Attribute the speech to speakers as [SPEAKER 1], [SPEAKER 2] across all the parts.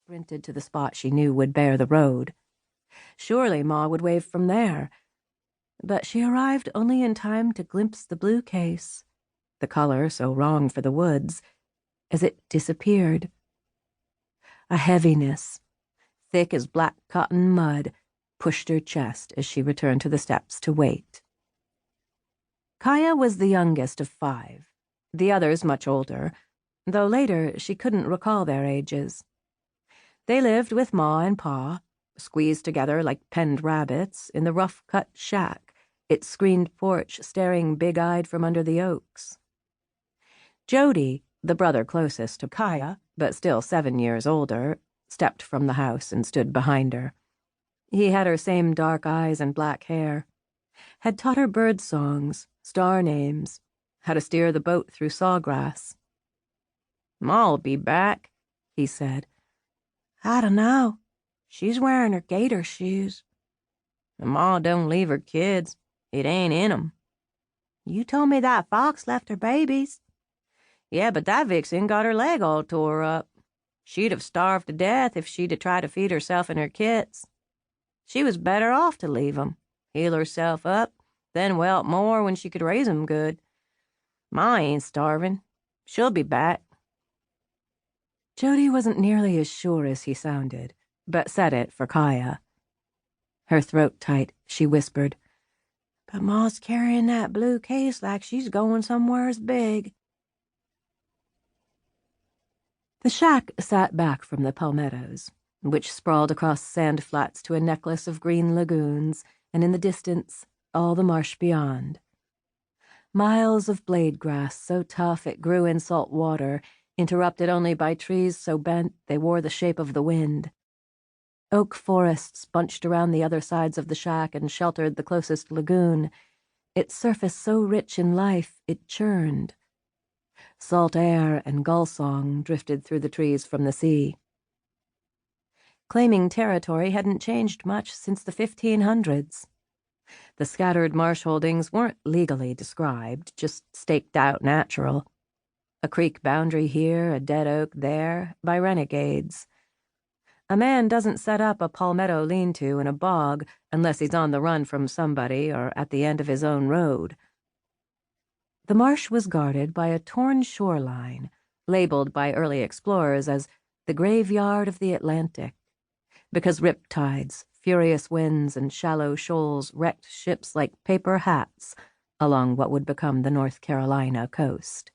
[SPEAKER 1] sprinted to the spot she knew would bear the road. Surely Ma would wave from there. But she arrived only in time to glimpse the blue case, the color so wrong for the woods, as it disappeared. A heaviness, thick as black cotton mud, pushed her chest as she returned to the steps to wait. Kaya was the youngest of 5, the others much older, though later she couldn't recall their ages. They lived with Ma and Pa, squeezed together like penned rabbits in the rough-cut shack, its screened porch staring big-eyed from under the oaks. Jody, the brother closest to Kaya, but still 7 years older, stepped from the house and stood behind her. He had her same dark eyes and black hair, had taught her bird songs, star names, how to steer the boat through sawgrass. "Ma'll be back," he said. "I don't know. She's wearing her gator shoes." "Ma don't leave her kids. It ain't in 'em." "You told me that fox left her babies." "Yeah, but that vixen got her leg all tore up. She'd have starved to death if she'd have tried to feed herself and her kits. She was better off to leave 'em, heal herself up, then welt more when she could raise 'em good. Ma ain't starving. She'll be back." Jody wasn't nearly as sure as he sounded, but said it for Kaya. Her throat tight, she whispered, "But Ma's carrying that blue case like she's going somewheres big." The shack sat back from the palmettos, which sprawled across sand flats to a necklace of green lagoons, and in the distance, all the marsh beyond. Miles of blade grass so tough it grew in salt water, interrupted only by trees so bent they wore the shape of the wind. Oak forests bunched around the other sides of the shack and sheltered the closest lagoon, its surface so rich in life it churned. Salt air and gull song drifted through the trees from the sea. Claiming territory hadn't changed much since the 1500s. The scattered marsh holdings weren't legally described, just staked out natural. A creek boundary here, a dead oak there, by renegades. A man doesn't set up a palmetto lean-to in a bog unless he's on the run from somebody or at the end of his own road. The marsh was guarded by a torn shoreline, labeled by early explorers as the graveyard of the Atlantic, because riptides, furious winds, and shallow shoals wrecked ships like paper hats along what would become the North Carolina coast.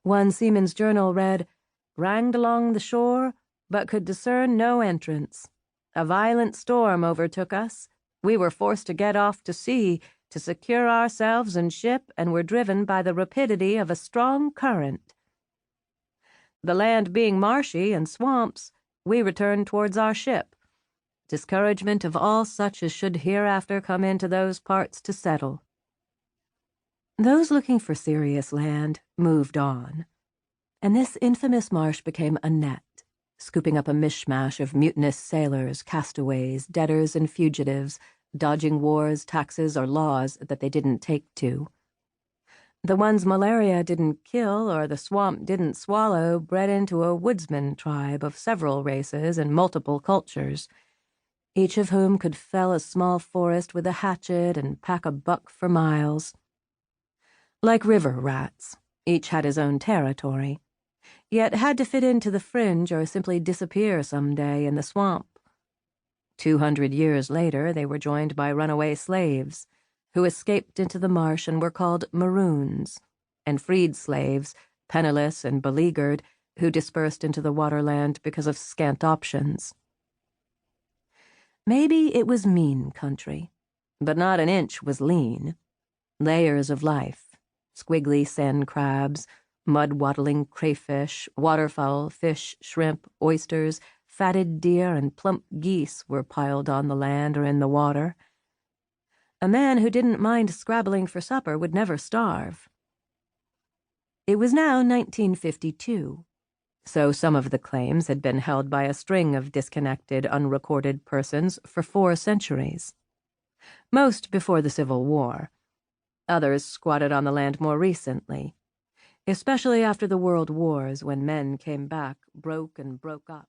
[SPEAKER 1] One seaman's journal read, "Ranged along the shore, but could discern no entrance. A violent storm overtook us. We were forced to get off to sea, to secure ourselves and ship, and were driven by the rapidity of a strong current. The land being marshy and swamps, we returned towards our ship. Discouragement of all such as should hereafter come into those parts to settle." Those looking for serious land moved on, and this infamous marsh became a net, scooping up a mishmash of mutinous sailors, castaways, debtors, and fugitives, dodging wars, taxes, or laws that they didn't take to. The ones malaria didn't kill or the swamp didn't swallow bred into a woodsman tribe of several races and multiple cultures, each of whom could fell a small forest with a hatchet and pack a buck for miles. Like river rats, each had his own territory, yet had to fit into the fringe or simply disappear someday in the swamp. 200 years later, they were joined by runaway slaves, who escaped into the marsh and were called maroons, and freed slaves, penniless and beleaguered, who dispersed into the waterland because of scant options. Maybe it was mean country, but not an inch was lean. Layers of life, squiggly sand crabs, mud-waddling crayfish, waterfowl, fish, shrimp, oysters, fatted deer, and plump geese were piled on the land or in the water. A man who didn't mind scrabbling for supper would never starve. It was now 1952, so some of the claims had been held by a string of disconnected, unrecorded persons for 4 centuries. Most before the Civil War. Others squatted on the land more recently, especially after the World Wars when men came back, broke and broke up.